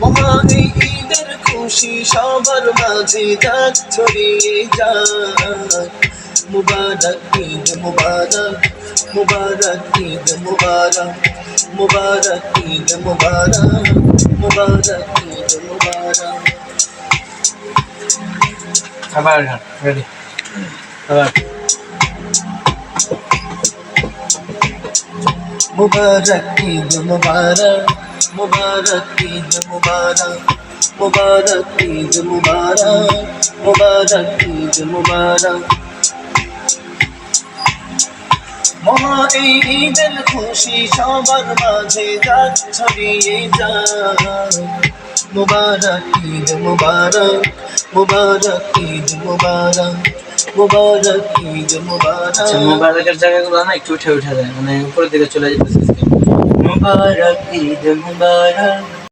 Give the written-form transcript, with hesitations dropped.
মহা এই ঈদের খুশি সবার মাঝে যাক ছড়িয়ে যায়। মুবারক ঈদ মুবারক, মুবারক ঈদ মুবারক, মুবারক ঈদ মুবারক, মুবারক ঈদ মুবারক। আবার গান রেডি আবার মুবারক ঈদ মুবারক, মুবারক ঈদ মুবারক, মুবারক ঈদ মুবারক, মুবারক ঈদ মুবারক। মহা এই ঈদের খুশি সবার মাঝে যাক ছড়িয়ে যায়। মুবারক ঈদ মুবারক, মুবারক ঈদ মুবারক, মুবারক ঈদ মুবারক। আচ্ছা মোবারকের জায়গাগুলো না একটু উঠে উঠে যায়, মানে উপরের দিকে চলে যেতেছে। মুবারক ঈদ মুবারক,